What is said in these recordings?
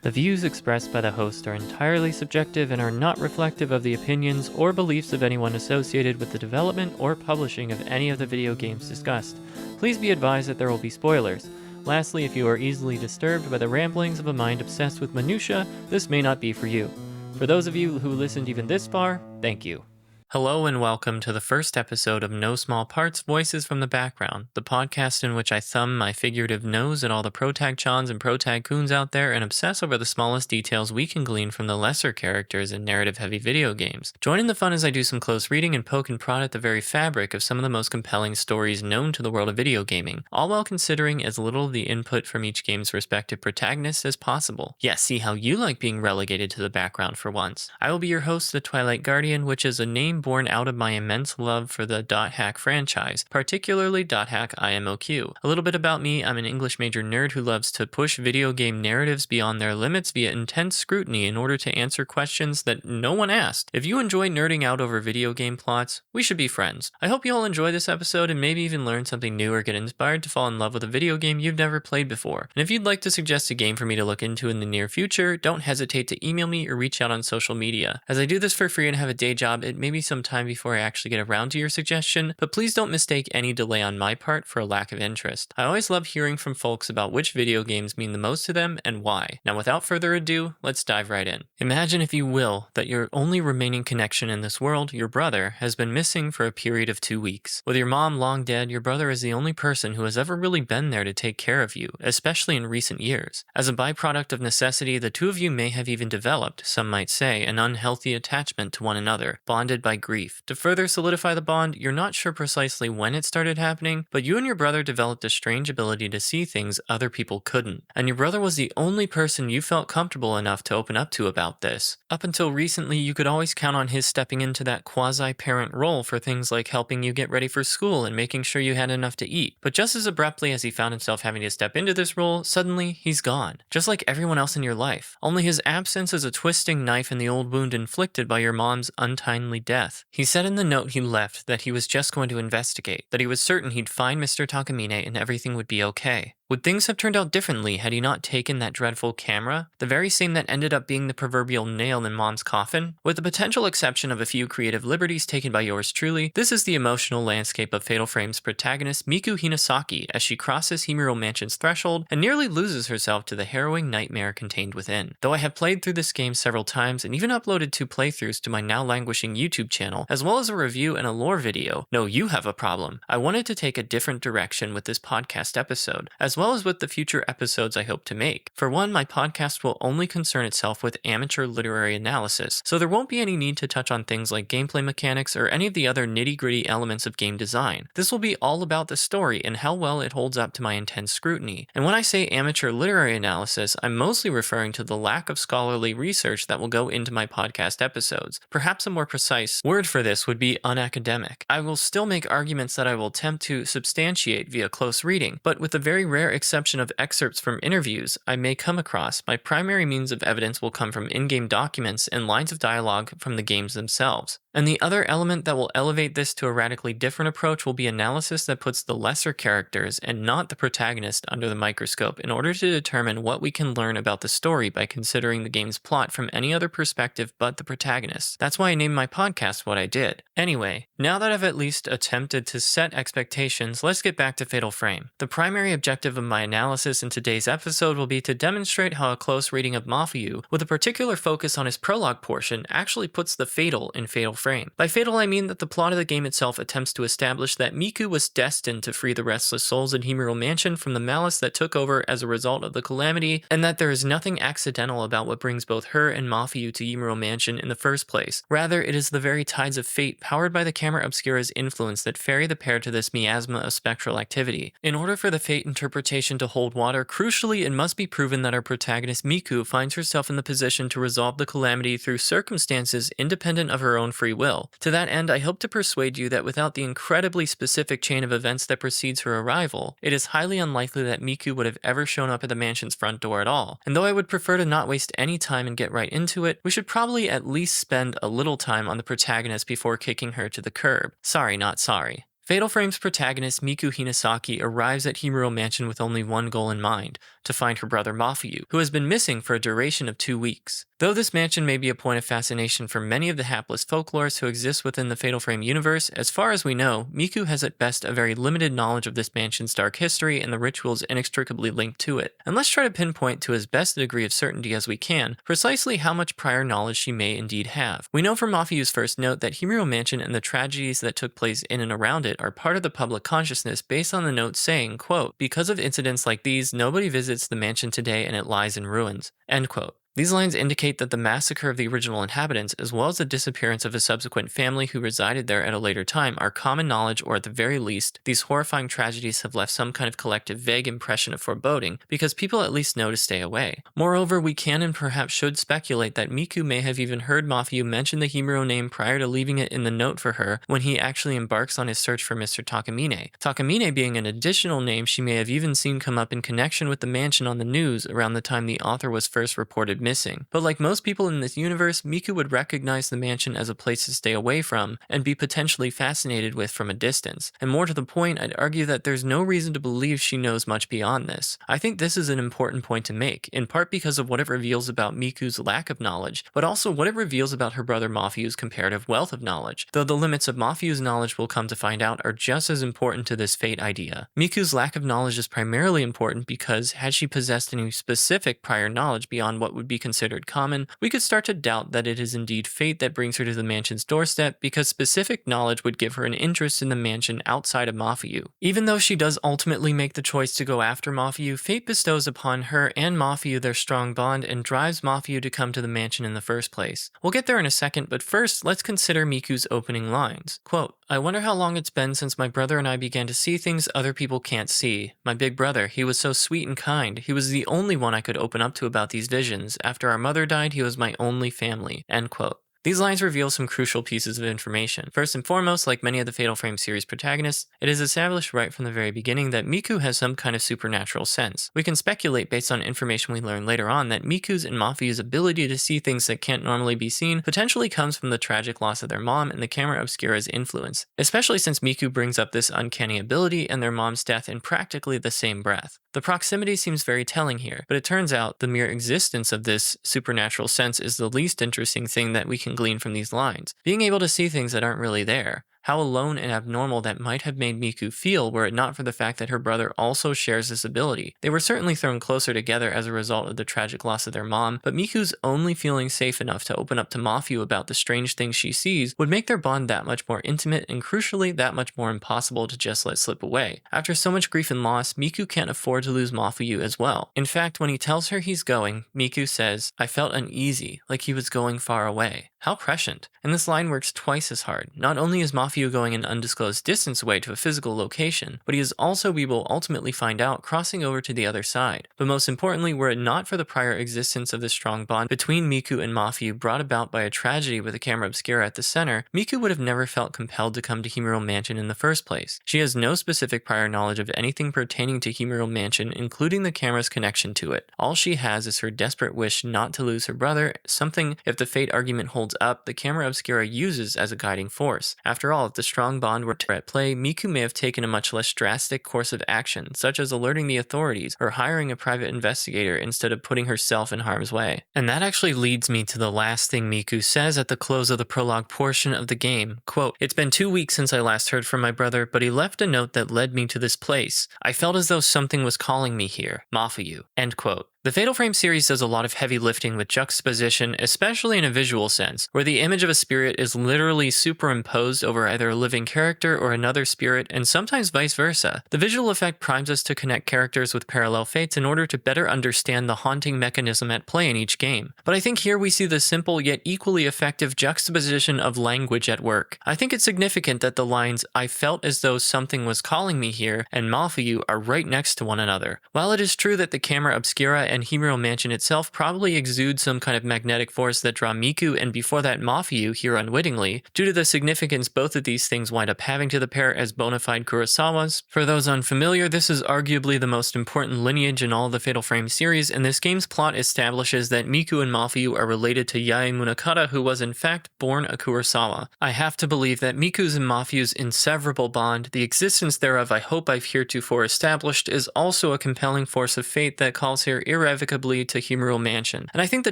The views expressed by the host are entirely subjective and are not reflective of the opinions or beliefs of anyone associated with the development or publishing of any of the video games discussed. Please be advised that there will be spoilers. Lastly, if you are easily disturbed by the ramblings of a mind obsessed with minutia, this may not be for you. For those of you who listened even this far, thank you. Hello and welcome to the first episode of No Small Parts Voices from the Background, the podcast in which I thumb my figurative nose at all the protag-chons and protag-coons out there and obsess over the smallest details we can glean from the lesser characters in narrative-heavy video games. Join in the fun as I do some close reading and poke and prod at the very fabric of some of the most compelling stories known to the world of video gaming, all while considering as little of the input from each game's respective protagonist as possible. Yes, see how you like being relegated to the background for once. I will be your host, the Twilight Guardian, which is a name born out of my immense love for the .hack franchise, particularly .hack IMOQ. A little bit about me: I'm an English major nerd who loves to push video game narratives beyond their limits via intense scrutiny in order to answer questions that no one asked. If you enjoy nerding out over video game plots, we should be friends. I hope you all enjoy this episode and maybe even learn something new or get inspired to fall in love with a video game you've never played before. And if you'd like to suggest a game for me to look into in the near future, don't hesitate to email me or reach out on social media. As I do this for free and have a day job, it may be some time before I actually get around to your suggestion, but please don't mistake any delay on my part for a lack of interest. I always love hearing from folks about which video games mean the most to them and why. Now, without further ado, let's dive right in. Imagine, if you will, that your only remaining connection in this world, your brother, has been missing for a period of 2 weeks. With your mom long dead, your brother is the only person who has ever really been there to take care of you, especially in recent years. As a byproduct of necessity, the two of you may have even developed, some might say, an unhealthy attachment to one another, bonded by grief. To further solidify the bond, you're not sure precisely when it started happening, but you and your brother developed a strange ability to see things other people couldn't. And your brother was the only person you felt comfortable enough to open up to about this. Up until recently, you could always count on his stepping into that quasi-parent role for things like helping you get ready for school and making sure you had enough to eat. But just as abruptly as he found himself having to step into this role, suddenly he's gone. Just like everyone else in your life. Only his absence is a twisting knife in the old wound inflicted by your mom's untimely death. He said in the note he left that he was just going to investigate, that he was certain he'd find Mr. Takamine and everything would be okay. Would things have turned out differently had he not taken that dreadful camera? The very same that ended up being the proverbial nail in Mom's coffin? With the potential exception of a few creative liberties taken by yours truly, this is the emotional landscape of Fatal Frame's protagonist Miku Hinasaki as she crosses Himuro Mansion's threshold and nearly loses herself to the harrowing nightmare contained within. Though I have played through this game several times and even uploaded 2 playthroughs to my now languishing YouTube channel, as well as a review and a lore video, no, you have a problem. I wanted to take a different direction with this podcast episode, as well as with the future episodes I hope to make. For one, my podcast will only concern itself with amateur literary analysis, so there won't be any need to touch on things like gameplay mechanics or any of the other nitty-gritty elements of game design. This will be all about the story and how well it holds up to my intense scrutiny. And when I say amateur literary analysis, I'm mostly referring to the lack of scholarly research that will go into my podcast episodes. Perhaps a more precise word for this would be unacademic. I will still make arguments that I will attempt to substantiate via close reading, but with the very rare exception of excerpts from interviews I may come across, my primary means of evidence will come from in-game documents and lines of dialogue from the games themselves. And the other element that will elevate this to a radically different approach will be analysis that puts the lesser characters and not the protagonist under the microscope in order to determine what we can learn about the story by considering the game's plot from any other perspective but the protagonist. That's why I named my podcast what I did. Anyway, now that I've at least attempted to set expectations, let's get back to Fatal Frame. The primary objective of my analysis in today's episode will be to demonstrate how a close reading of Mafuyu, with a particular focus on his prologue portion, actually puts the fatal in Fatal Frame. By fatal, I mean that the plot of the game itself attempts to establish that Miku was destined to free the restless souls in Himuro Mansion from the malice that took over as a result of the calamity, and that there is nothing accidental about what brings both her and Mafuyu to Himuro Mansion in the first place. Rather, it is the very tides of fate powered by the Camera Obscura's influence that ferry the pair to this miasma of spectral activity. In order for the fate interpretation to hold water, crucially, it must be proven that our protagonist Miku finds herself in the position to resolve the calamity through circumstances independent of her own free will. To that end, I hope to persuade you that without the incredibly specific chain of events that precedes her arrival, it is highly unlikely that Miku would have ever shown up at the mansion's front door at all. And though I would prefer to not waste any time and get right into it, we should probably at least spend a little time on the protagonist before kicking her to the curb. Sorry, not sorry. Fatal Frame's protagonist Miku Hinasaki arrives at Himuro Mansion with only one goal in mind: to find her brother Mafuyu, who has been missing for a duration of 2 weeks. Though this mansion may be a point of fascination for many of the hapless folklorists who exist within the Fatal Frame universe, as far as we know, Miku has at best a very limited knowledge of this mansion's dark history and the rituals inextricably linked to it. And let's try to pinpoint to as best a degree of certainty as we can precisely how much prior knowledge she may indeed have. We know from Mafuyu's first note that Himuro Mansion and the tragedies that took place in and around it are part of the public consciousness based on the note saying, quote, "Because of incidents like these, nobody visits the mansion today and it lies in ruins," end quote. These lines indicate that the massacre of the original inhabitants, as well as the disappearance of a subsequent family who resided there at a later time, are common knowledge, or at the very least, these horrifying tragedies have left some kind of collective vague impression of foreboding, because people at least know to stay away. Moreover, we can and perhaps should speculate that Miku may have even heard Mafuyu mention the Himuro name prior to leaving it in the note for her when he actually embarks on his search for Mr. Takamine. Takamine being an additional name she may have even seen come up in connection with the mansion on the news around the time the author was first reported missing. But like most people in this universe, Miku would recognize the mansion as a place to stay away from and be potentially fascinated with from a distance. And more to the point, I'd argue that there's no reason to believe she knows much beyond this. I think this is an important point to make, in part because of what it reveals about Miku's lack of knowledge, but also what it reveals about her brother Mafuyu's comparative wealth of knowledge, though the limits of Mafuyu's knowledge we'll come to find out are just as important to this fate idea. Miku's lack of knowledge is primarily important because, had she possessed any specific prior knowledge beyond what would be considered common, we could start to doubt that it is indeed fate that brings her to the mansion's doorstep, because specific knowledge would give her an interest in the mansion outside of Mafuyu. Even though she does ultimately make the choice to go after Mafuyu, fate bestows upon her and Mafuyu their strong bond and drives Mafuyu to come to the mansion in the first place. We'll get there in a second, but first, let's consider Miku's opening lines. Quote, "I wonder how long it's been since my brother and I began to see things other people can't see. My big brother, he was so sweet and kind. He was the only one I could open up to about these visions. After our mother died, he was my only family," end quote. These lines reveal some crucial pieces of information. First and foremost, like many of the Fatal Frame series protagonists, it is established right from the very beginning that Miku has some kind of supernatural sense. We can speculate based on information we learn later on that Miku's and Mafuyu's ability to see things that can't normally be seen potentially comes from the tragic loss of their mom and the camera obscura's influence, especially since Miku brings up this uncanny ability and their mom's death in practically the same breath. The proximity seems very telling here, but it turns out the mere existence of this supernatural sense is the least interesting thing that we can glean from these lines. Being able to see things that aren't really there. How alone and abnormal that might have made Miku feel were it not for the fact that her brother also shares this ability. They were certainly thrown closer together as a result of the tragic loss of their mom, but Miku's only feeling safe enough to open up to Mafuyu about the strange things she sees would make their bond that much more intimate and, crucially, that much more impossible to just let slip away. After so much grief and loss, Miku can't afford to lose Mafuyu as well. In fact, when he tells her he's going, Miku says, "I felt uneasy, like he was going far away." How prescient. And this line works twice as hard. Not only is Mafuyu going an undisclosed distance away to a physical location, but he is also, we will ultimately find out, crossing over to the other side. But most importantly, were it not for the prior existence of this strong bond between Miku and Mafuyu brought about by a tragedy with a camera obscura at the center, Miku would have never felt compelled to come to Himuro Mansion in the first place. She has no specific prior knowledge of anything pertaining to Himuro Mansion, including the camera's connection to it. All she has is her desperate wish not to lose her brother, something, if the fate argument holds up, the camera obscura uses as a guiding force. After all, if the strong bond were at play, Miku may have taken a much less drastic course of action, such as alerting the authorities or hiring a private investigator instead of putting herself in harm's way. And that actually leads me to the last thing Miku says at the close of the prologue portion of the game. Quote, "It's been 2 weeks since I last heard from my brother, but he left a note that led me to this place. I felt as though something was calling me here. Mafuyu," end quote. The Fatal Frame series does a lot of heavy lifting with juxtaposition, especially in a visual sense, where the image of a spirit is literally superimposed over either a living character or another spirit, and sometimes vice versa. The visual effect primes us to connect characters with parallel fates in order to better understand the haunting mechanism at play in each game. But I think here we see the simple yet equally effective juxtaposition of language at work. I think it's significant that the lines, "I felt as though something was calling me here," and "Mafuyu" are right next to one another. While it is true that the camera obscura and and Himuro Mansion itself probably exude some kind of magnetic force that draw Miku and before that Mafuyu here unwittingly, due to the significance both of these things wind up having to the pair as bona fide Kurosawas. For those unfamiliar, this is arguably the most important lineage in all the Fatal Frame series, and this game's plot establishes that Miku and Mafuyu are related to Yae Munakata, who was in fact born a Kurosawa. I have to believe that Miku's and Mafuyu's inseverable bond, the existence thereof I hope I've heretofore established, is also a compelling force of fate that calls here irrevocably to Himuro Mansion, and I think the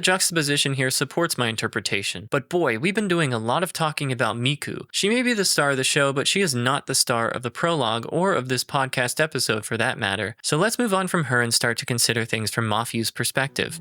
juxtaposition here supports my interpretation. But boy, we've been doing a lot of talking about Miku. She may be the star of the show, but she is not the star of the prologue, or of this podcast episode for that matter. So let's move on from her and start to consider things from Mafuyu's perspective.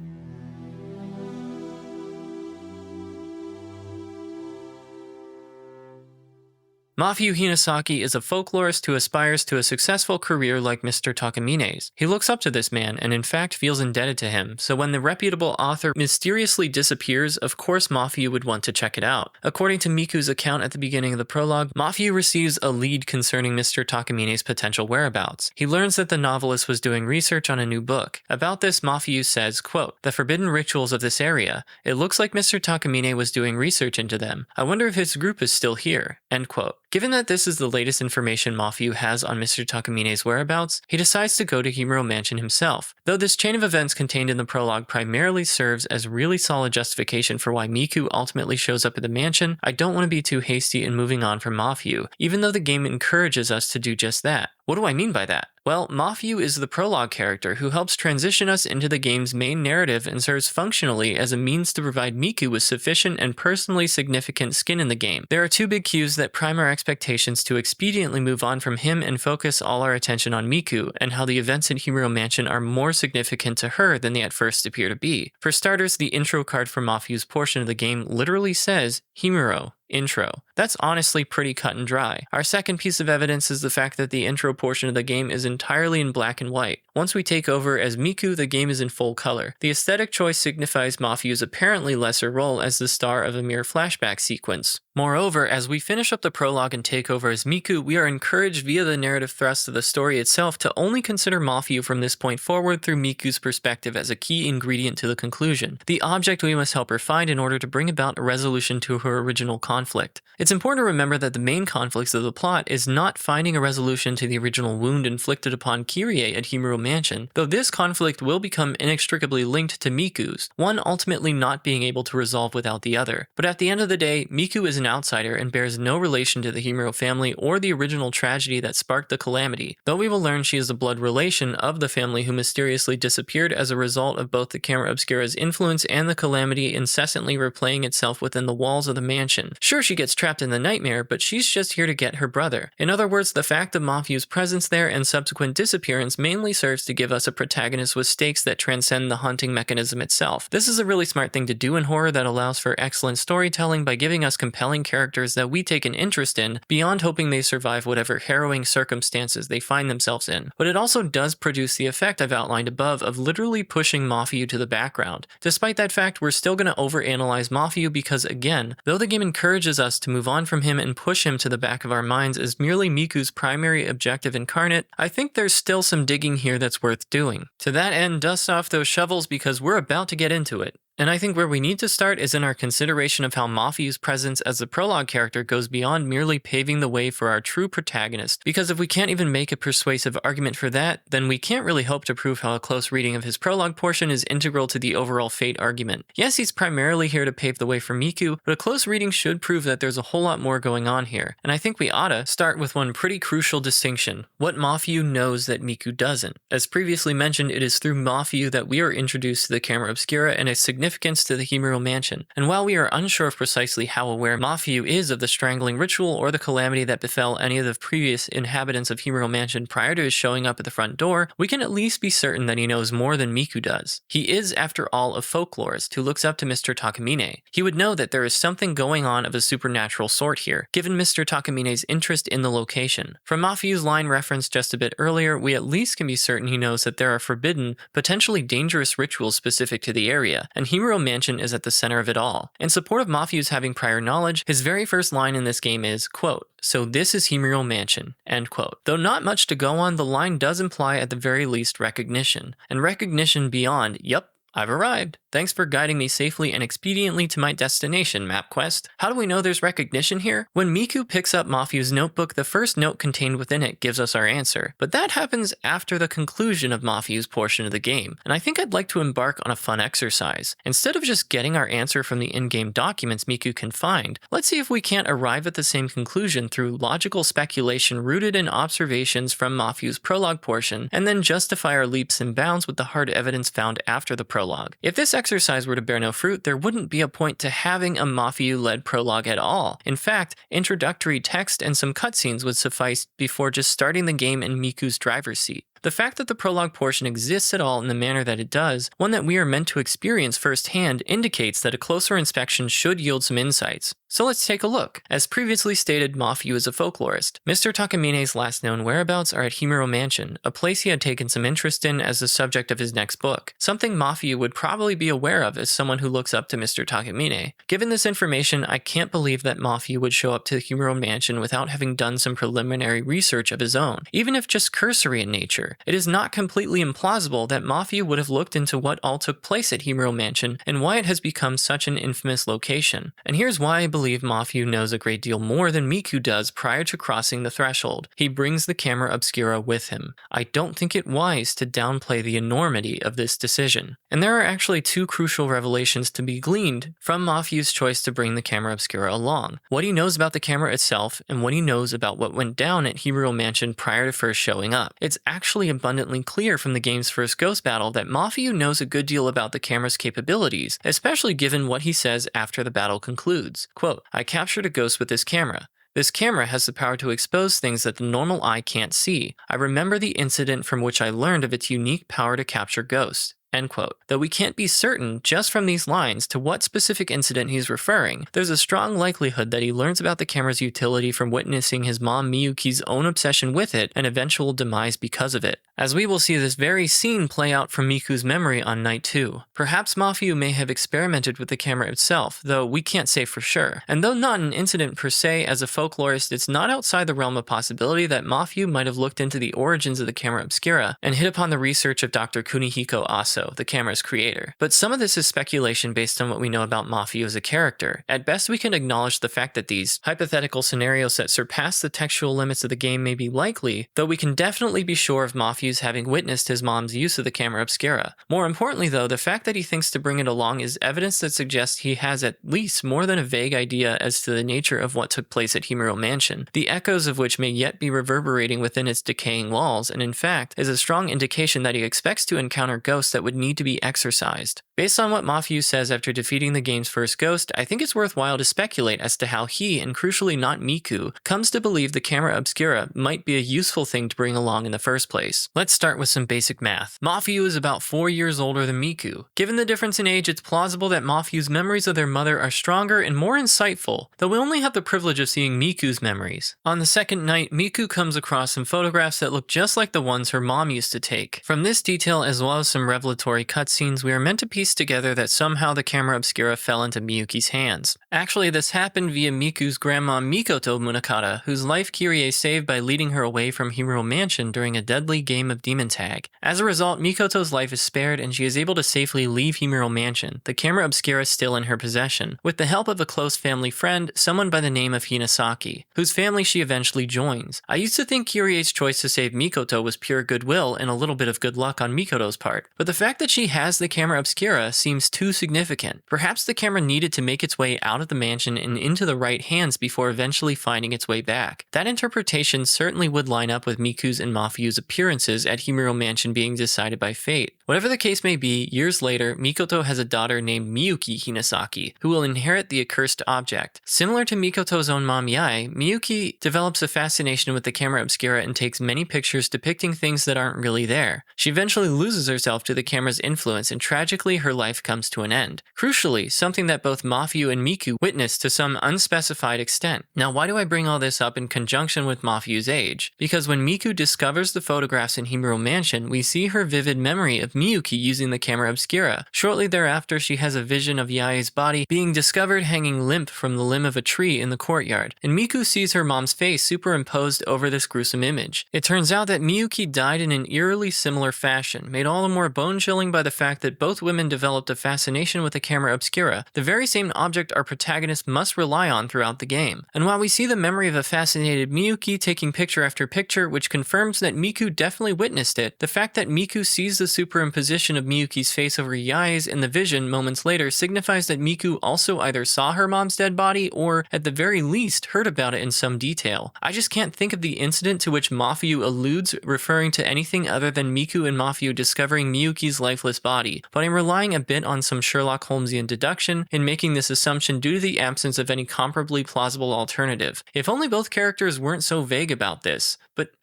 Mafuyu Hinasaki is a folklorist who aspires to a successful career like Mr. Takamine's. He looks up to this man and in fact feels indebted to him, so when the reputable author mysteriously disappears, of course Mafuyu would want to check it out. According to Miku's account at the beginning of the prologue, Mafuyu receives a lead concerning Mr. Takamine's potential whereabouts. He learns that the novelist was doing research on a new book. About this, Mafuyu says, quote, "The forbidden rituals of this area. It looks like Mr. Takamine was doing research into them. I wonder if his group is still here." End quote. Given that this is the latest information Mafuyu has on Mr. Takamine's whereabouts, he decides to go to Himuro Mansion himself. Though this chain of events contained in the prologue primarily serves as really solid justification for why Miku ultimately shows up at the mansion, I don't want to be too hasty in moving on from Mafuyu, even though the game encourages us to do just that. What do I mean by that? Well, Mafuyu is the prologue character who helps transition us into the game's main narrative and serves functionally as a means to provide Miku with sufficient and personally significant skin in the game. There are two big cues that prime our expectations to expediently move on from him and focus all our attention on Miku, and how the events in Himuro Mansion are more significant to her than they at first appear to be. For starters, the intro card for Mafuyu's portion of the game literally says, Himuro. Intro. That's honestly pretty cut and dry. Our second piece of evidence is the fact that the intro portion of the game is entirely in black and white. Once we take over as Miku, the game is in full color. The aesthetic choice signifies Mafuyu's apparently lesser role as the star of a mere flashback sequence. Moreover, as we finish up the prologue and take over as Miku, we are encouraged via the narrative thrust of the story itself to only consider Mafuyu from this point forward through Miku's perspective as a key ingredient to the conclusion, the object we must help her find in order to bring about a resolution to her original conflict. It's important to remember that the main conflicts of the plot is not finding a resolution to the original wound inflicted upon Kirie at Himuro Mansion, though this conflict will become inextricably linked to Miku's, one ultimately not being able to resolve without the other. But at the end of the day, Miku is an outsider and bears no relation to the Himuro family or the original tragedy that sparked the calamity, though we will learn she is a blood relation of the family who mysteriously disappeared as a result of both the Camera Obscura's influence and the calamity incessantly replaying itself within the walls of the mansion. Sure, she gets trapped in the nightmare, but she's just here to get her brother. In other words, the fact of Mafuyu's presence there and subsequent disappearance mainly serves to give us a protagonist with stakes that transcend the haunting mechanism itself. This is a really smart thing to do in horror that allows for excellent storytelling by giving us compelling characters that we take an interest in beyond hoping they survive whatever harrowing circumstances they find themselves in. But it also does produce the effect I've outlined above of literally pushing Mafuyu to the background. Despite that fact, we're still going to overanalyze Mafuyu because, again, though the game encourages us to move on from him and push him to the back of our minds as merely Miku's primary objective incarnate, I think there's still some digging here that's worth doing. To that end, dust off those shovels because we're about to get into it. And I think where we need to start is in our consideration of how Mafuyu's presence as the prologue character goes beyond merely paving the way for our true protagonist, because if we can't even make a persuasive argument for that, then we can't really hope to prove how a close reading of his prologue portion is integral to the overall fate argument. Yes, he's primarily here to pave the way for Miku, but a close reading should prove that there's a whole lot more going on here, and I think we oughta start with one pretty crucial distinction: what Mafuyu knows that Miku doesn't. As previously mentioned, it is through Mafuyu that we are introduced to the Camera Obscura and a significance to the Himuro Mansion, and while we are unsure of precisely how aware Mafuyu is of the strangling ritual or the calamity that befell any of the previous inhabitants of Himuro Mansion prior to his showing up at the front door, we can at least be certain that he knows more than Miku does. He is, after all, a folklorist who looks up to Mr. Takamine. He would know that there is something going on of a supernatural sort here, given Mr. Takamine's interest in the location. From Mafuyu's line referenced just a bit earlier, we at least can be certain he knows that there are forbidden, potentially dangerous rituals specific to the area, and Himuro Mansion is at the center of it all. In support of Mafuyu's having prior knowledge, his very first line in this game is, quote, "So this is Himuro Mansion," end quote. Though not much to go on, the line does imply at the very least recognition. And recognition beyond, "Yup, I've arrived. Thanks for guiding me safely and expediently to my destination, MapQuest." How do we know there's recognition here? When Miku picks up Mafuyu's notebook, the first note contained within it gives us our answer. But that happens after the conclusion of Mafuyu's portion of the game, and I think I'd like to embark on a fun exercise. Instead of just getting our answer from the in-game documents Miku can find, let's see if we can't arrive at the same conclusion through logical speculation rooted in observations from Mafuyu's prologue portion, and then justify our leaps and bounds with the hard evidence found after the prologue. If this exercise were to bear no fruit, there wouldn't be a point to having a Mafuyu-led prologue at all. In fact, introductory text and some cutscenes would suffice before just starting the game in Miku's driver's seat. The fact that the prologue portion exists at all in the manner that it does, one that we are meant to experience firsthand, indicates that a closer inspection should yield some insights. So let's take a look. As previously stated, Mafuyu is a folklorist. Mr. Takamine's last known whereabouts are at Himuro Mansion, a place he had taken some interest in as the subject of his next book, something Mafuyu would probably be aware of as someone who looks up to Mr. Takamine. Given this information, I can't believe that Mafuyu would show up to Himuro Mansion without having done some preliminary research of his own, even if just cursory in nature. It is not completely implausible that Mafuyu would have looked into what all took place at Himuro Mansion and why it has become such an infamous location. And here's why I believe Mafuyu knows a great deal more than Miku does prior to crossing the threshold. He brings the camera obscura with him. I don't think it wise to downplay the enormity of this decision. And there are actually two crucial revelations to be gleaned from Mafuyu's choice to bring the camera obscura along. What he knows about the camera itself, and what he knows about what went down at Himuro Mansion prior to first showing up. It's actually abundantly clear from the game's first ghost battle that Mafuyu knows a good deal about the camera's capabilities, especially given what he says after the battle concludes. Quote, "I captured a ghost with this camera. This camera has the power to expose things that the normal eye can't see. I remember the incident from which I learned of its unique power to capture ghosts." End quote. Though we can't be certain, just from these lines, to what specific incident he's referring, there's a strong likelihood that he learns about the camera's utility from witnessing his mom Miyuki's own obsession with it and eventual demise because of it. As we will see this very scene play out from Miku's memory on night 2. Perhaps Mafuyu may have experimented with the camera itself, though we can't say for sure. And though not an incident per se, as a folklorist, it's not outside the realm of possibility that Mafuyu might have looked into the origins of the camera obscura and hit upon the research of Dr. Kunihiko Aso, the camera's creator. But some of this is speculation based on what we know about Mafuyu as a character. At best, we can acknowledge the fact that these hypothetical scenarios that surpass the textual limits of the game may be likely, though we can definitely be sure of Mafuyu's having witnessed his mom's use of the camera obscura. More importantly though, the fact that he thinks to bring it along is evidence that suggests he has at least more than a vague idea as to the nature of what took place at Himuro Mansion, the echoes of which may yet be reverberating within its decaying walls, and in fact is a strong indication that he expects to encounter ghosts that would need to be exorcised. Based on what Mafuyu says after defeating the game's first ghost, I think it's worthwhile to speculate as to how he, and crucially not Miku, comes to believe the camera obscura might be a useful thing to bring along in the first place. Let's start with some basic math. Mafuyu is about 4 years older than Miku. Given the difference in age, it's plausible that Mafuyu's memories of their mother are stronger and more insightful, though we only have the privilege of seeing Miku's memories. On the second night, Miku comes across some photographs that look just like the ones her mom used to take. From this detail, as well as some revelatory cutscenes, we are meant to piece together that somehow the camera obscura fell into Miyuki's hands. Actually, this happened via Miku's grandma Mikoto Munakata, whose life Kirie saved by leading her away from Himuro Mansion during a deadly game of demon tag. As a result, Mikoto's life is spared and she is able to safely leave Himuro Mansion, the camera obscura still in her possession, with the help of a close family friend, someone by the name of Hinasaki, whose family she eventually joins. I used to think Kirie's choice to save Mikoto was pure goodwill and a little bit of good luck on Mikoto's part, but the fact that she has the camera obscura seems too significant. Perhaps the camera needed to make its way out of the mansion and into the right hands before eventually finding its way back. That interpretation certainly would line up with Miku's and Mafuyu's appearances at Himuro Mansion being decided by fate. Whatever the case may be, years later, Mikoto has a daughter named Miyuki Hinasaki, who will inherit the accursed object. Similar to Mikoto's own mom Yae, Miyuki develops a fascination with the camera obscura and takes many pictures depicting things that aren't really there. She eventually loses herself to the camera camera's influence, and tragically her life comes to an end. Crucially, something that both Mafuyu and Miku witness to some unspecified extent. Now, why do I bring all this up in conjunction with Mafuyu's age? Because when Miku discovers the photographs in Himuro Mansion, we see her vivid memory of Miyuki using the camera obscura. Shortly thereafter, she has a vision of Yae's body being discovered hanging limp from the limb of a tree in the courtyard, and Miku sees her mom's face superimposed over this gruesome image. It turns out that Miyuki died in an eerily similar fashion, made all the more bone-chilling by the fact that both women developed a fascination with the camera obscura, the very same object our protagonist must rely on throughout the game. And while we see the memory of a fascinated Miyuki taking picture after picture, which confirms that Miku definitely witnessed it, the fact that Miku sees the superimposition of Miyuki's face over Yae's in the vision moments later signifies that Miku also either saw her mom's dead body or, at the very least, heard about it in some detail. I just can't think of the incident to which Mafuyu alludes referring to anything other than Miku and Mafuyu discovering Miyuki's lifeless body, but I'm relying a bit on some Sherlock Holmesian deduction in making this assumption due to the absence of any comparably plausible alternative. If only both characters weren't so vague about this.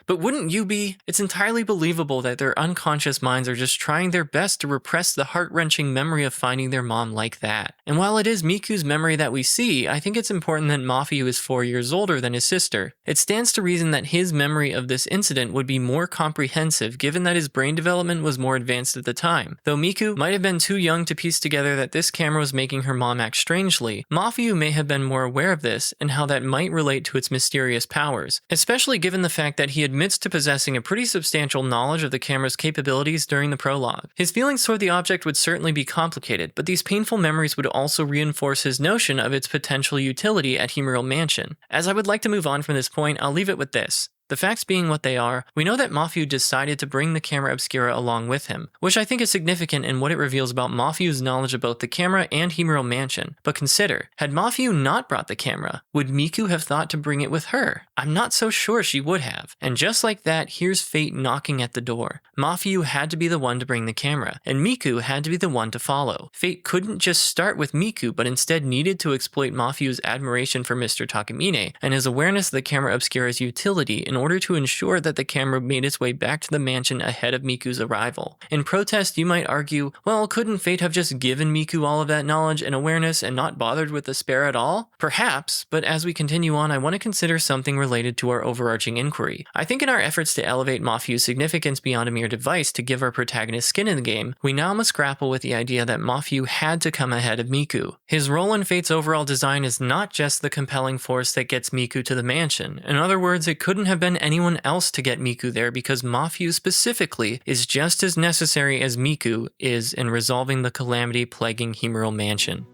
But wouldn't you be? It's entirely believable that their unconscious minds are just trying their best to repress the heart-wrenching memory of finding their mom like that. And while it is Miku's memory that we see, I think it's important that Mafuyu is 4 years older than his sister. It stands to reason that his memory of this incident would be more comprehensive given that his brain development was more advanced at the time. Though Miku might have been too young to piece together that this camera was making her mom act strangely, Mafuyu may have been more aware of this and how that might relate to its mysterious powers, especially given the fact that he admits to possessing a pretty substantial knowledge of the camera's capabilities during the prologue. His feelings toward the object would certainly be complicated, but these painful memories would also reinforce his notion of its potential utility at Himuro Mansion. As I would like to move on from this point, I'll leave it with this. The facts being what they are, we know that Mafuyu decided to bring the camera obscura along with him, which I think is significant in what it reveals about Mafuyu's knowledge of both the camera and Himuro Mansion. But consider, had Mafuyu not brought the camera, would Miku have thought to bring it with her? I'm not so sure she would have. And just like that, here's fate knocking at the door. Mafuyu had to be the one to bring the camera, and Miku had to be the one to follow. Fate couldn't just start with Miku, but instead needed to exploit Mafuyu's admiration for Mr. Takamine and his awareness of the camera obscura's utility in order to ensure that the camera made its way back to the mansion ahead of Miku's arrival. In protest, you might argue, well, couldn't fate have just given Miku all of that knowledge and awareness and not bothered with the spare at all? Perhaps, but as we continue on, I want to consider something related to our overarching inquiry. I think in our efforts to elevate Mafuyu's significance beyond a mere device to give our protagonist skin in the game, we now must grapple with the idea that Mafuyu had to come ahead of Miku. His role in Fate's overall design is not just the compelling force that gets Miku to the mansion. In other words, it couldn't have been anyone else to get Miku there because Mafuyu specifically is just as necessary as Miku is in resolving the calamity plaguing Himuro Mansion.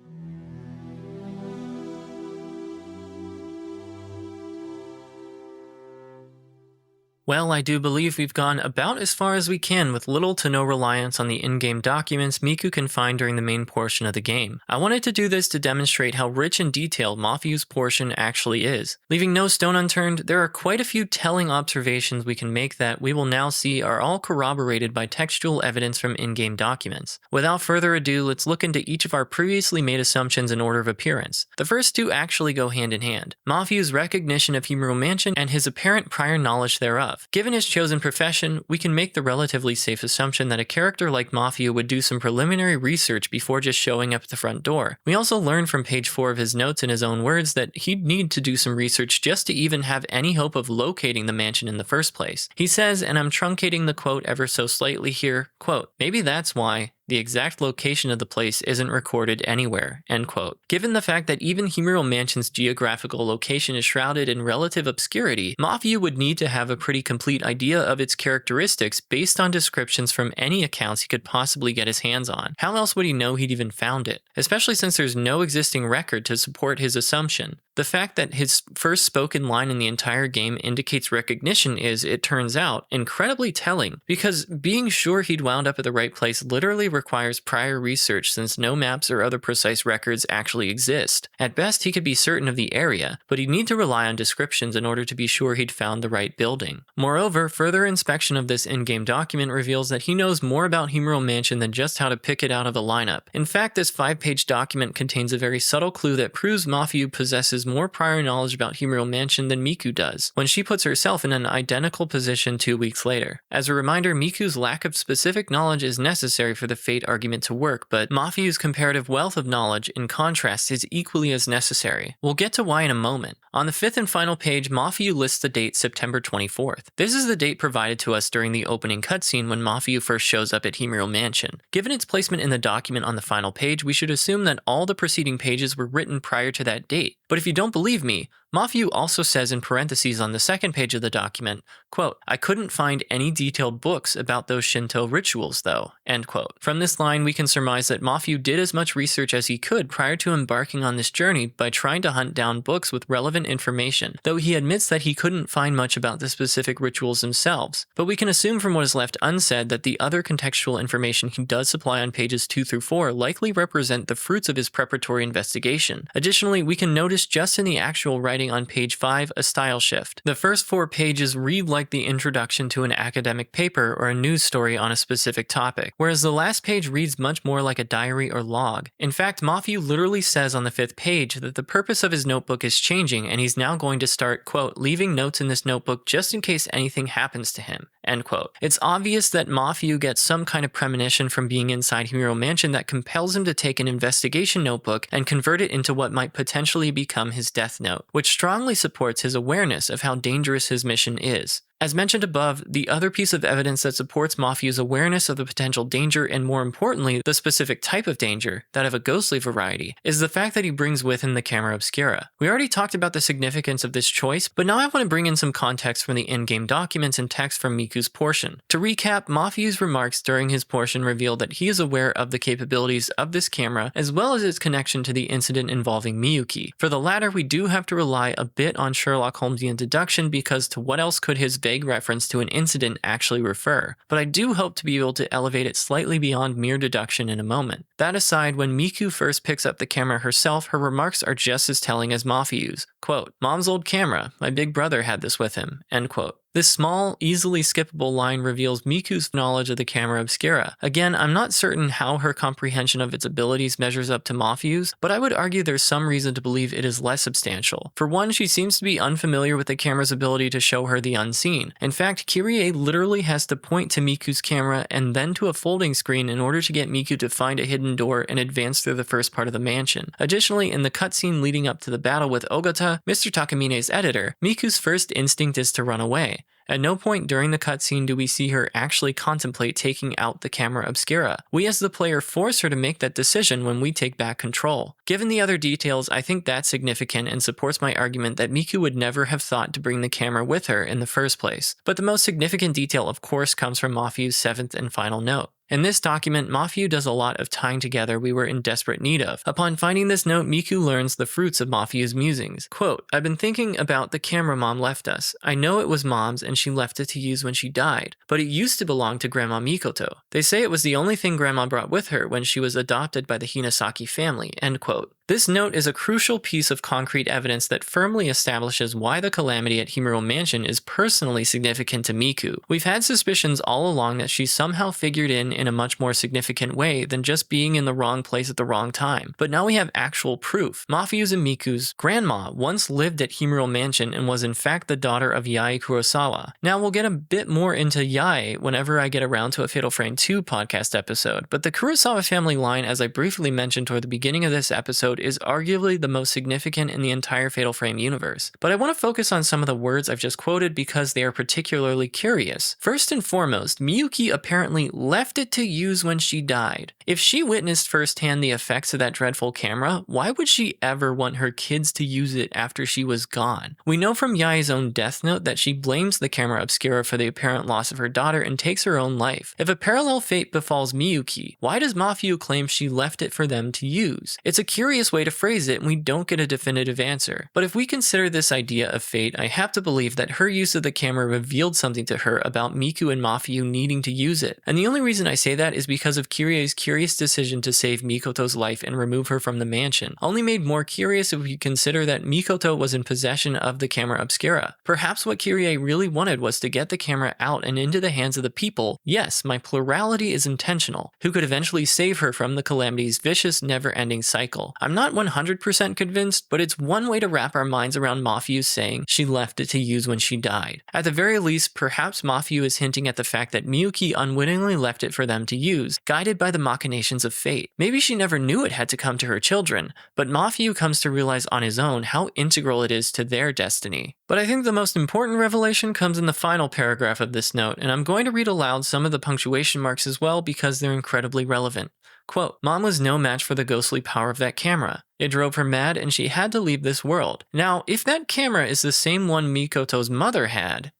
Well, I do believe we've gone about as far as we can with little to no reliance on the in-game documents Miku can find during the main portion of the game. I wanted to do this to demonstrate how rich and detailed Mafuyu's portion actually is. Leaving no stone unturned, there are quite a few telling observations we can make that we will now see are all corroborated by textual evidence from in-game documents. Without further ado, let's look into each of our previously made assumptions in order of appearance. The first two actually go hand in hand: Mafuyu's recognition of Himuro Mansion and his apparent prior knowledge thereof. Given his chosen profession, we can make the relatively safe assumption that a character like Mafuyu would do some preliminary research before just showing up at the front door. We also learn from page 4 of his notes in his own words that he'd need to do some research just to even have any hope of locating the mansion in the first place. He says, and I'm truncating the quote ever so slightly here, quote, "Maybe that's why the exact location of the place isn't recorded anywhere," end quote. Given the fact that even Himuro Mansion's geographical location is shrouded in relative obscurity, Mafuyu would need to have a pretty complete idea of its characteristics based on descriptions from any accounts he could possibly get his hands on. How else would he know he'd even found it? Especially since there's no existing record to support his assumption. The fact that his first spoken line in the entire game indicates recognition is, it turns out, incredibly telling, because being sure he'd wound up at the right place literally requires prior research since no maps or other precise records actually exist. At best, he could be certain of the area, but he'd need to rely on descriptions in order to be sure he'd found the right building. Moreover, further inspection of this in-game document reveals that he knows more about Himuro Mansion than just how to pick it out of a lineup. In fact, this 5-page document contains a very subtle clue that proves Mafuyu possesses more prior knowledge about Himuro Mansion than Miku does, when she puts herself in an identical position 2 weeks later. As a reminder, Miku's lack of specific knowledge is necessary for the fate argument to work, but Mafuyu's comparative wealth of knowledge, in contrast, is equally as necessary. We'll get to why in a moment. On the 5th and final page, Mafuyu lists the date September 24th. This is the date provided to us during the opening cutscene when Mafuyu first shows up at Himuro Mansion. Given its placement in the document on the final page, we should assume that all the preceding pages were written prior to that date. But if you don't believe me, Mafuyu also says in parentheses on the second page of the document, quote, "I couldn't find any detailed books about those Shinto rituals though," end quote. From this line, we can surmise that Mafuyu did as much research as he could prior to embarking on this journey by trying to hunt down books with relevant information, though he admits that he couldn't find much about the specific rituals themselves. But we can assume from what is left unsaid that the other contextual information he does supply on pages 2 through 4 likely represent the fruits of his preparatory investigation. Additionally, we can notice just in the actual writing on page 5 a style shift. The first 4 pages read like the introduction to an academic paper or a news story on a specific topic, whereas the last page reads much more like a diary or log. In fact, Mafuyu literally says on the 5th page that the purpose of his notebook is changing and he's now going to start, quote, "leaving notes in this notebook just in case anything happens to him," end quote. It's obvious that Mafuyu gets some kind of premonition from being inside Himuro Mansion that compels him to take an investigation notebook and convert it into what might potentially become his death note, which strongly supports his awareness of how dangerous his mission is. As mentioned above, the other piece of evidence that supports Mafuyu's awareness of the potential danger, and more importantly, the specific type of danger, that of a ghostly variety, is the fact that he brings with him the camera obscura. We already talked about the significance of this choice, but now I want to bring in some context from the in-game documents and text from Miku's portion. To recap, Mafuyu's remarks during his portion reveal that he is aware of the capabilities of this camera, as well as its connection to the incident involving Miyuki. For the latter, we do have to rely a bit on Sherlock Holmesian deduction, because to what else could his vague reference to an incident actually refer, but I do hope to be able to elevate it slightly beyond mere deduction in a moment. That aside, when Miku first picks up the camera herself, her remarks are just as telling as Mafuyu's. Quote, "Mom's old camera, my big brother had this with him," end quote. This small, easily skippable line reveals Miku's knowledge of the camera obscura. Again, I'm not certain how her comprehension of its abilities measures up to Mafuyu's, but I would argue there's some reason to believe it is less substantial. For one, she seems to be unfamiliar with the camera's ability to show her the unseen. In fact, Kyrie literally has to point to Miku's camera and then to a folding screen in order to get Miku to find a hidden door and advance through the first part of the mansion. Additionally, in the cutscene leading up to the battle with Ogata, Mr. Takamine's editor, Miku's first instinct is to run away. At no point during the cutscene do we see her actually contemplate taking out the camera obscura. We as the player force her to make that decision when we take back control. Given the other details, I think that's significant and supports my argument that Miku would never have thought to bring the camera with her in the first place. But the most significant detail, of course, comes from Mafuyu's 7th and final note. In this document, Mafuyu does a lot of tying together we were in desperate need of. Upon finding this note, Miku learns the fruits of Mafuyu's musings. Quote, "I've been thinking about the camera Mom left us. I know it was Mom's and she left it to use when she died, but it used to belong to Grandma Mikoto. They say it was the only thing Grandma brought with her when she was adopted by the Hinasaki family," end quote. This note is a crucial piece of concrete evidence that firmly establishes why the calamity at Himuro Mansion is personally significant to Miku. We've had suspicions all along that she somehow figured in a much more significant way than just being in the wrong place at the wrong time. But now we have actual proof. Mafuyu's and Miku's grandma once lived at Himuro Mansion and was in fact the daughter of Yae Kurosawa. Now we'll get a bit more into Yae whenever I get around to a Fatal Frame 2 podcast episode, but the Kurosawa family line, as I briefly mentioned toward the beginning of this episode, is arguably the most significant in the entire Fatal Frame universe. But I want to focus on some of the words I've just quoted because they are particularly curious. First and foremost, Miyuki apparently left it to use when she died. If she witnessed firsthand the effects of that dreadful camera, why would she ever want her kids to use it after she was gone? We know from Yae's own death note that she blames the camera obscura for the apparent loss of her daughter and takes her own life. If a parallel fate befalls Miyuki, why does Mafuyu claim she left it for them to use? It's a curious simplest way to phrase it, and we don't get a definitive answer. But if we consider this idea of fate, I have to believe that her use of the camera revealed something to her about Miku and Mafuyu needing to use it. And the only reason I say that is because of Kyrie's curious decision to save Mikoto's life and remove her from the mansion, only made more curious if we consider that Mikoto was in possession of the camera obscura. Perhaps what Kyrie really wanted was to get the camera out and into the hands of the people, yes, my plurality is intentional, who could eventually save her from the calamity's vicious, never-ending cycle. I'm not 100% convinced, but it's one way to wrap our minds around Mafuyu saying she left it to use when she died. At the very least, perhaps Mafuyu is hinting at the fact that Miyuki unwittingly left it for them to use, guided by the machinations of fate. Maybe she never knew it had to come to her children, but Mafuyu comes to realize on his own how integral it is to their destiny. But I think the most important revelation comes in the final paragraph of this note, and I'm going to read aloud some of the punctuation marks as well because they're incredibly relevant. Quote, Mom was no match for the ghostly power of that camera. It drove her mad and she had to leave this world. Now, if that camera is the same one Mikoto's mother had, ...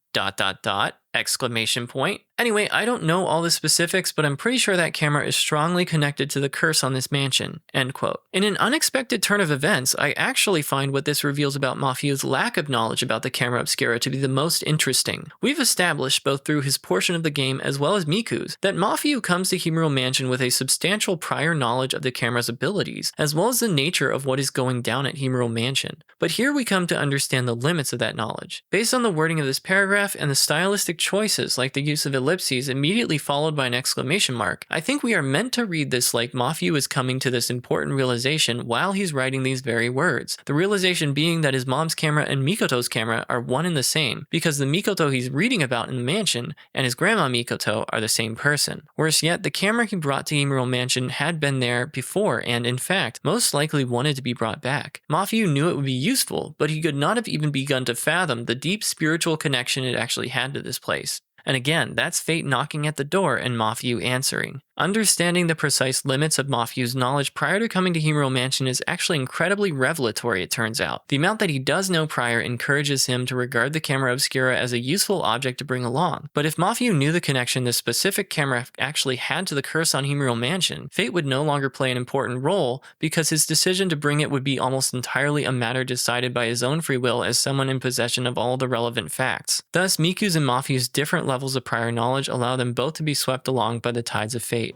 exclamation point. Anyway, I don't know all the specifics, but I'm pretty sure that camera is strongly connected to the curse on this mansion, end quote. In an unexpected turn of events, I actually find what this reveals about Mafuyu's lack of knowledge about the camera obscura to be the most interesting. We've established, both through his portion of the game as well as Miku's, that Mafuyu comes to Himuro Mansion with a substantial prior knowledge of the camera's abilities, as well as the nature of what is going down at Himuro Mansion. But here we come to understand the limits of that knowledge. Based on the wording of this paragraph and the stylistic choices like the use of ellipses immediately followed by an exclamation mark, I think we are meant to read this like Mafuyu is coming to this important realization while he's writing these very words. The realization being that his mom's camera and Mikoto's camera are one and the same, because the Mikoto he's reading about in the mansion and his grandma Mikoto are the same person. Worse yet, the camera he brought to Himuro Mansion had been there before and, in fact, most likely wanted to be brought back. Mafuyu knew it would be useful, but he could not have even begun to fathom the deep spiritual connection it actually had to this place. And again, that's fate knocking at the door and Mafuyu answering. Understanding the precise limits of Mafuyu's knowledge prior to coming to Himuro Mansion is actually incredibly revelatory, it turns out. The amount that he does know prior encourages him to regard the camera obscura as a useful object to bring along. But if Mafuyu knew the connection this specific camera actually had to the curse on Himuro Mansion, fate would no longer play an important role because his decision to bring it would be almost entirely a matter decided by his own free will as someone in possession of all the relevant facts. Thus, Miku's and Mafuyu's different levels of prior knowledge allow them both to be swept along by the tides of fate.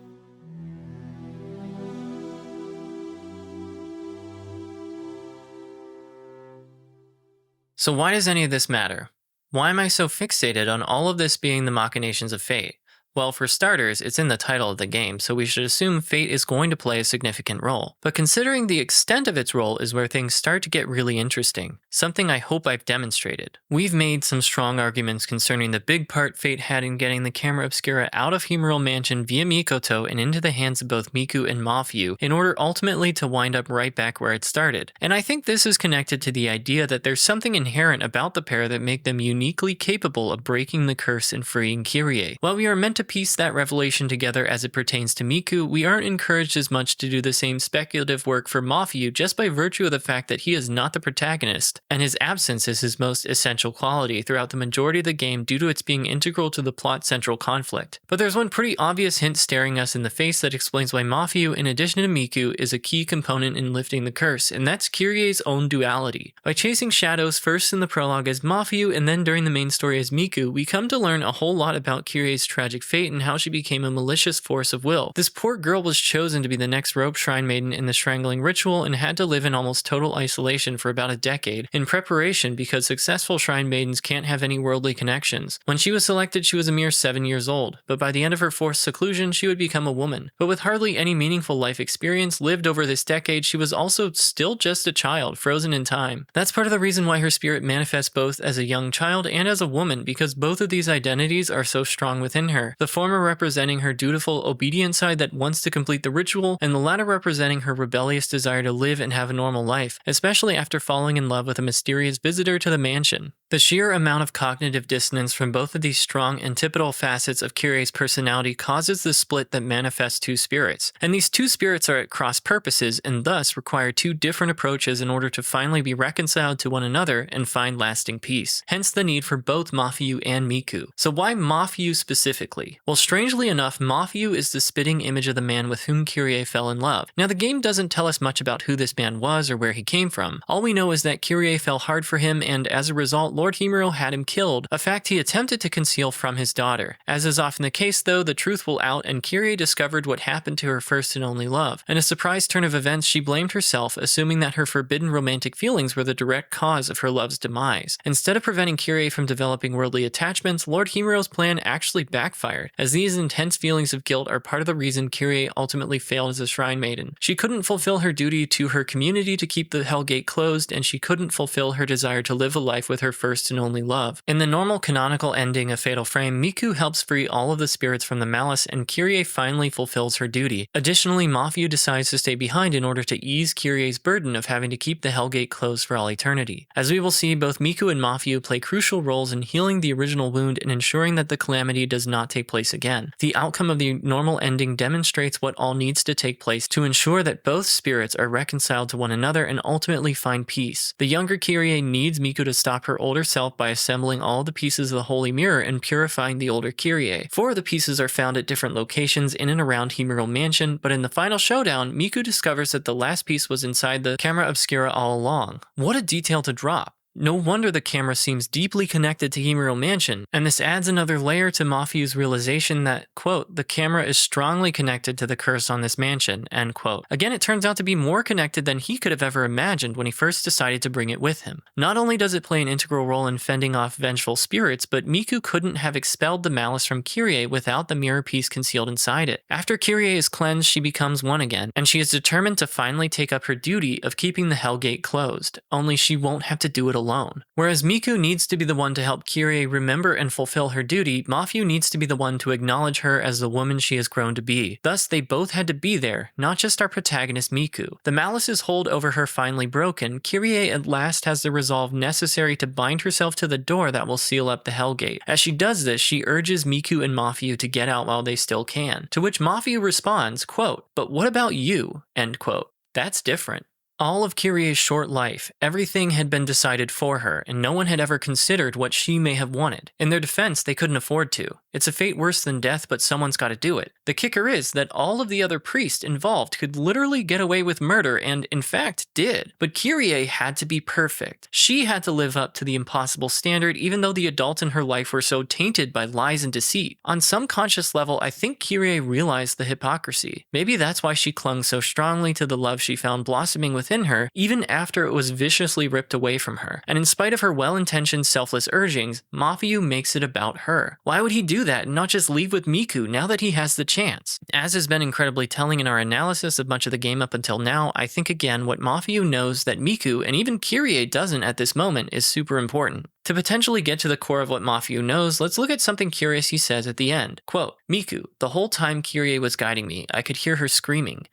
So why does any of this matter? Why am I so fixated on all of this being the machinations of fate? Well, for starters, it's in the title of the game, so we should assume fate is going to play a significant role. But considering the extent of its role is where things start to get really interesting, something I hope I've demonstrated. We've made some strong arguments concerning the big part fate had in getting the camera obscura out of Himuro Mansion via Mikoto and into the hands of both Miku and Mafuyu in order ultimately to wind up right back where it started. And I think this is connected to the idea that there's something inherent about the pair that make them uniquely capable of breaking the curse and freeing Kyrie. While we are meant to piece that revelation together as it pertains to Miku, we aren't encouraged as much to do the same speculative work for Mafuyu just by virtue of the fact that he is not the protagonist, and his absence is his most essential quality throughout the majority of the game due to its being integral to the plot's central conflict. But there's one pretty obvious hint staring us in the face that explains why Mafuyu, in addition to Miku, is a key component in lifting the curse, and that's Kyrie's own duality. By chasing shadows first in the prologue as Mafuyu and then during the main story as Miku, we come to learn a whole lot about Kyrie's tragic fate and how she became a malicious force of will. This poor girl was chosen to be the next robe shrine maiden in the strangling ritual and had to live in almost total isolation for about a decade in preparation because successful shrine maidens can't have any worldly connections. When she was selected, she was a mere 7 years old, but by the end of her forced seclusion, she would become a woman. But with hardly any meaningful life experience lived over this decade, she was also still just a child, frozen in time. That's part of the reason why her spirit manifests both as a young child and as a woman, because both of these identities are so strong within her. The former representing her dutiful, obedient side that wants to complete the ritual, and the latter representing her rebellious desire to live and have a normal life, especially after falling in love with a mysterious visitor to the mansion. The sheer amount of cognitive dissonance from both of these strong antipodal facets of Kyrie's personality causes the split that manifests two spirits, and these two spirits are at cross purposes and thus require two different approaches in order to finally be reconciled to one another and find lasting peace. Hence the need for both Mafuyu and Miku. So why Mafuyu specifically? Well, strangely enough, Mafuyu is the spitting image of the man with whom Kyrie fell in love. Now, the game doesn't tell us much about who this man was or where he came from. All we know is that Kyrie fell hard for him, and as a result, Lord Himuro had him killed, a fact he attempted to conceal from his daughter. As is often the case though, the truth will out and Kyrie discovered what happened to her first and only love. In a surprise turn of events, she blamed herself, assuming that her forbidden romantic feelings were the direct cause of her love's demise. Instead of preventing Kyrie from developing worldly attachments, Lord Himuro's plan actually backfired, as these intense feelings of guilt are part of the reason Kyrie ultimately failed as a shrine maiden. She couldn't fulfill her duty to her community to keep the Hell Gate closed, and she couldn't fulfill her desire to live a life with her first and only love. In the normal canonical ending of Fatal Frame, Miku helps free all of the spirits from the malice, and Kyrie finally fulfills her duty. Additionally, Mafuyu decides to stay behind in order to ease Kyrie's burden of having to keep the Hell Gate closed for all eternity. As we will see, both Miku and Mafuyu play crucial roles in healing the original wound and ensuring that the calamity does not take place again. The outcome of the normal ending demonstrates what all needs to take place to ensure that both spirits are reconciled to one another and ultimately find peace. The younger Kyrie needs Miku to stop her older self by assembling all the pieces of the Holy Mirror and purifying the older Kyrie. 4 of the pieces are found at different locations in and around Himuro Mansion, but in the final showdown, Miku discovers that the last piece was inside the camera obscura all along. What a detail to drop! No wonder the camera seems deeply connected to Himuro Mansion, and this adds another layer to Mafuyu's realization that, quote, the camera is strongly connected to the curse on this mansion, end quote. Again, it turns out to be more connected than he could have ever imagined when he first decided to bring it with him. Not only does it play an integral role in fending off vengeful spirits, but Miku couldn't have expelled the malice from Kyrie without the mirror piece concealed inside it. After Kyrie is cleansed, she becomes one again, and she is determined to finally take up her duty of keeping the Hell Gate closed, only she won't have to do it alone. Whereas Miku needs to be the one to help Kyrie remember and fulfill her duty, Mafuyu needs to be the one to acknowledge her as the woman she has grown to be. Thus, they both had to be there, not just our protagonist Miku. The malice's hold over her finally broken, Kyrie at last has the resolve necessary to bind herself to the door that will seal up the Hell Gate. As she does this, she urges Miku and Mafuyu to get out while they still can, to which Mafuyu responds, quote, "But what about you?" end quote. That's different. All of Kyrie's short life, everything had been decided for her, and no one had ever considered what she may have wanted. In their defense, they couldn't afford to. It's a fate worse than death, but someone's got to do it. The kicker is that all of the other priests involved could literally get away with murder, and in fact did. But Kyrie had to be perfect. She had to live up to the impossible standard, even though the adults in her life were so tainted by lies and deceit. On some conscious level, I think Kyrie realized the hypocrisy. Maybe that's why she clung so strongly to the love she found blossoming within her, even after it was viciously ripped away from her. And in spite of her well-intentioned, selfless urgings, Mafuyu makes it about her. Why would he do that and not just leave with Miku now that he has the chance? As has been incredibly telling in our analysis of much of the game up until now, I think again what Mafuyu knows that Miku, and even Kyrie doesn't at this moment, is super important. To potentially get to the core of what Mafuyu knows, let's look at something curious he says at the end. Quote, "Miku, the whole time Kyrie was guiding me, I could hear her screaming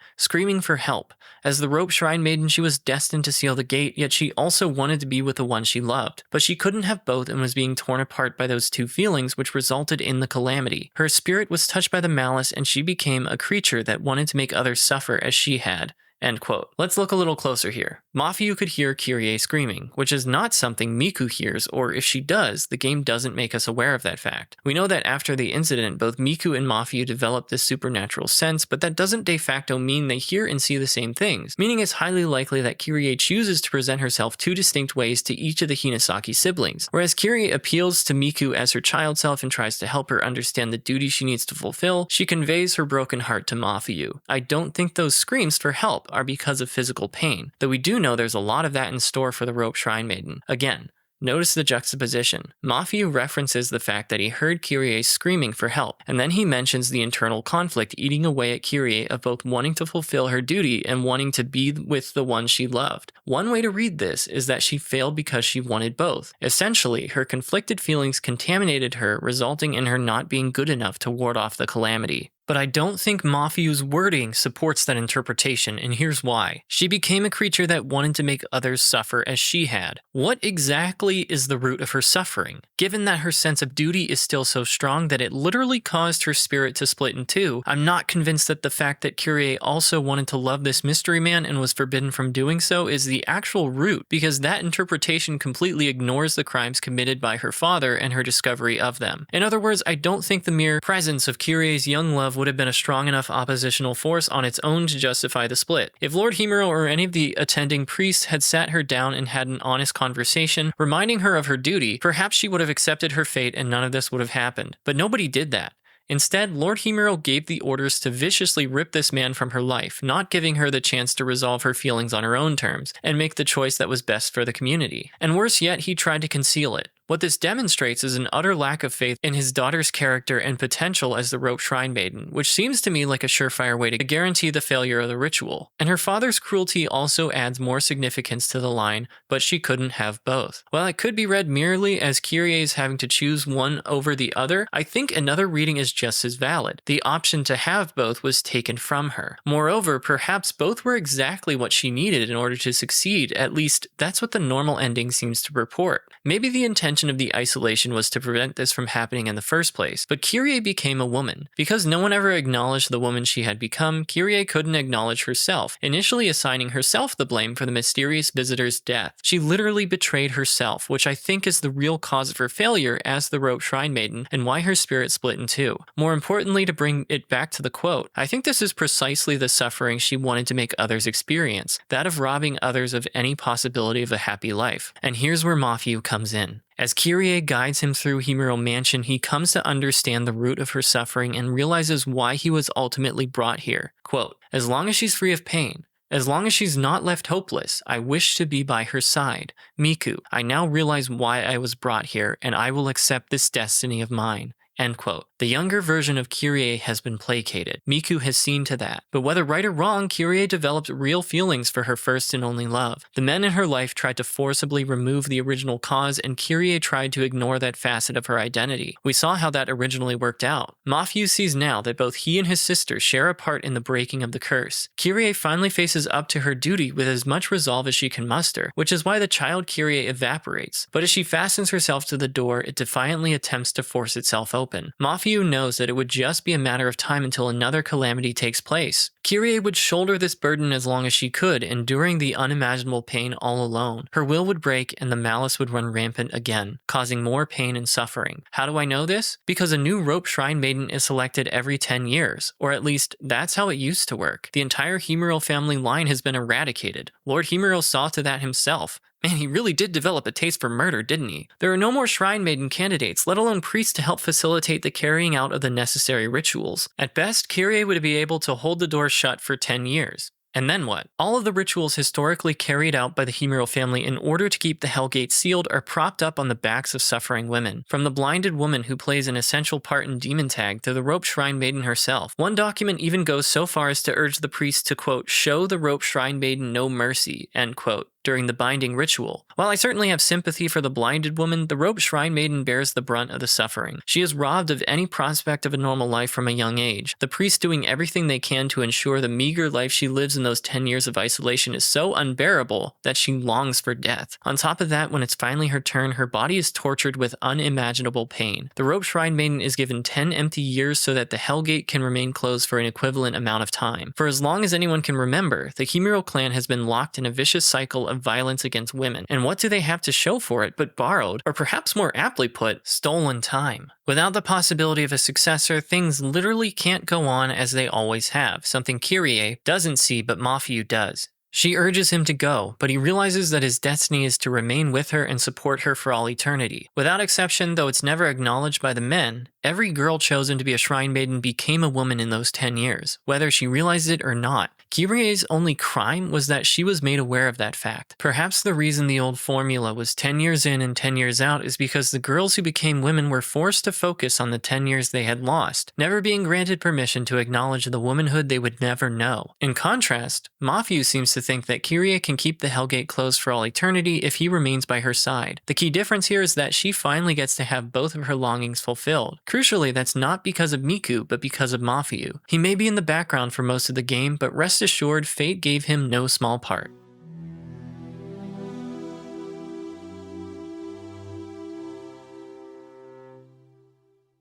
for help. As the rope shrine maiden, she was destined to seal the gate, yet she also wanted to be with the one she loved. But she couldn't have both and was being torn apart by those two feelings, which resulted in the calamity. Her spirit was touched by the malice, and she became a creature that wanted to make others suffer as she had." End quote. Let's look a little closer here. Mafuyu could hear Kyrie screaming, which is not something Miku hears, or if she does, the game doesn't make us aware of that fact. We know that after the incident, both Miku and Mafuyu developed this supernatural sense, but that doesn't de facto mean they hear and see the same things, meaning it's highly likely that Kyrie chooses to present herself two distinct ways to each of the Hinasaki siblings. Whereas Kyrie appeals to Miku as her child self and tries to help her understand the duty she needs to fulfill, she conveys her broken heart to Mafuyu. I don't think those screams for help are because of physical pain, though we do know there's a lot of that in store for the Rope Shrine Maiden. Again, notice the juxtaposition. Mafuyu references the fact that he heard Kyrie screaming for help, and then he mentions the internal conflict eating away at Kyrie of both wanting to fulfill her duty and wanting to be with the one she loved. One way to read this is that she failed because she wanted both. Essentially, her conflicted feelings contaminated her, resulting in her not being good enough to ward off the calamity. But I don't think Mafuyu's wording supports that interpretation, and here's why. She became a creature that wanted to make others suffer as she had. What exactly is the root of her suffering? Given that her sense of duty is still so strong that it literally caused her spirit to split in two, I'm not convinced that the fact that Kyrie also wanted to love this mystery man and was forbidden from doing so is the actual root, because that interpretation completely ignores the crimes committed by her father and her discovery of them. In other words, I don't think the mere presence of Kyrie's young love would have been a strong enough oppositional force on its own to justify the split. If Lord Himuro or any of the attending priests had sat her down and had an honest conversation, reminding her of her duty, perhaps she would have accepted her fate and none of this would have happened. But nobody did that. Instead, Lord Himuro gave the orders to viciously rip this man from her life, not giving her the chance to resolve her feelings on her own terms and make the choice that was best for the community. And worse yet, he tried to conceal it. What this demonstrates is an utter lack of faith in his daughter's character and potential as the Rope Shrine Maiden, which seems to me like a surefire way to guarantee the failure of the ritual. And her father's cruelty also adds more significance to the line, but she couldn't have both. While it could be read merely as Kyrie's having to choose one over the other, I think another reading is just as valid. The option to have both was taken from her. Moreover, perhaps both were exactly what she needed in order to succeed, at least that's what the normal ending seems to purport. Maybe the intention of the isolation was to prevent this from happening in the first place, but Kyrie became a woman. Because no one ever acknowledged the woman she had become, Kyrie couldn't acknowledge herself, initially assigning herself the blame for the mysterious visitor's death. She literally betrayed herself, which I think is the real cause of her failure as the Rope Shrine Maiden and why her spirit split in two. More importantly, to bring it back to the quote, I think this is precisely the suffering she wanted to make others experience, that of robbing others of any possibility of a happy life. And here's where Mafuyu comes in. As Kyrie guides him through Himuro Mansion, he comes to understand the root of her suffering and realizes why he was ultimately brought here. Quote, as long as she's free of pain, as long as she's not left hopeless, I wish to be by her side. Miku, I now realize why I was brought here, and I will accept this destiny of mine. End quote. The younger version of Kyrie has been placated. Miku has seen to that. But whether right or wrong, Kyrie developed real feelings for her first and only love. The men in her life tried to forcibly remove the original cause, and Kyrie tried to ignore that facet of her identity. We saw how that originally worked out. Mafuyu sees now that both he and his sister share a part in the breaking of the curse. Kyrie finally faces up to her duty with as much resolve as she can muster, which is why the child Kyrie evaporates. But as she fastens herself to the door, it defiantly attempts to force itself open. Mafuyu knows that it would just be a matter of time until another calamity takes place. Kyrie would shoulder this burden as long as she could, enduring the unimaginable pain all alone. Her will would break and the malice would run rampant again, causing more pain and suffering. How do I know this? Because a new Rope Shrine Maiden is selected every 10 years, or at least that's how it used to work. The entire Himuro family line has been eradicated. Lord Himuro saw to that himself. Man, he really did develop a taste for murder, didn't he? There are no more Shrine Maiden candidates, let alone priests to help facilitate the carrying out of the necessary rituals. At best, Kyrie would be able to hold the door shut for 10 years. And then what? All of the rituals historically carried out by the Himuro family in order to keep the Hellgate sealed are propped up on the backs of suffering women. From the blinded woman who plays an essential part in Demon Tag to the Rope Shrine Maiden herself. One document even goes so far as to urge the priest to, quote, show the Rope Shrine Maiden no mercy, end quote, during the binding ritual. While I certainly have sympathy for the blinded woman, the Rope Shrine Maiden bears the brunt of the suffering. She is robbed of any prospect of a normal life from a young age. The priests doing everything they can to ensure the meager life she lives in those 10 years of isolation is so unbearable that she longs for death. On top of that, when it's finally her turn, her body is tortured with unimaginable pain. The Rope Shrine Maiden is given 10 empty years so that the Hellgate can remain closed for an equivalent amount of time. For as long as anyone can remember, the Himuro clan has been locked in a vicious cycle of violence against women. And what do they have to show for it but borrowed, or perhaps more aptly put, stolen time? Without the possibility of a successor, things literally can't go on as they always have, something Kyrie doesn't see but Mafuyu does. She urges him to go, but he realizes that his destiny is to remain with her and support her for all eternity. Without exception, though it's never acknowledged by the men, every girl chosen to be a Shrine Maiden became a woman in those 10 years, whether she realized it or not. Kirie's only crime was that she was made aware of that fact. Perhaps the reason the old formula was 10 years in and 10 years out is because the girls who became women were forced to focus on the 10 years they had lost, never being granted permission to acknowledge the womanhood they would never know. In contrast, Mafuyu seems to think that Kirie can keep the Hellgate closed for all eternity if he remains by her side. The key difference here is that she finally gets to have both of her longings fulfilled. Crucially, that's not because of Miku, but because of Mafuyu. He may be in the background for most of the game, but rest assured, fate gave him no small part.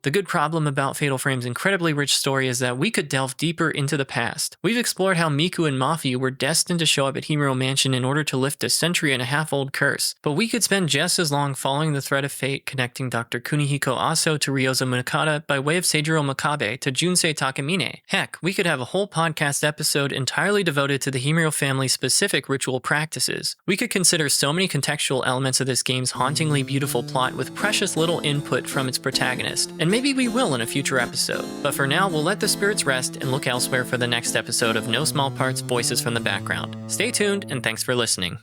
The good problem about Fatal Frame's incredibly rich story is that we could delve deeper into the past. We've explored how Miku and Mafuyu were destined to show up at Himuro Mansion in order to lift a century-and-a-half-old curse, but we could spend just as long following the thread of fate connecting Dr. Kunihiko Aso to Ryozo Munakata by way of Seijiro Makabe to Junsei Takamine. Heck, we could have a whole podcast episode entirely devoted to the Himuro family's specific ritual practices. We could consider so many contextual elements of this game's hauntingly beautiful plot with precious little input from its protagonist, and maybe we will in a future episode. But for now, we'll let the spirits rest and look elsewhere for the next episode of No Small Parts Voices from the Background. Stay tuned, and thanks for listening.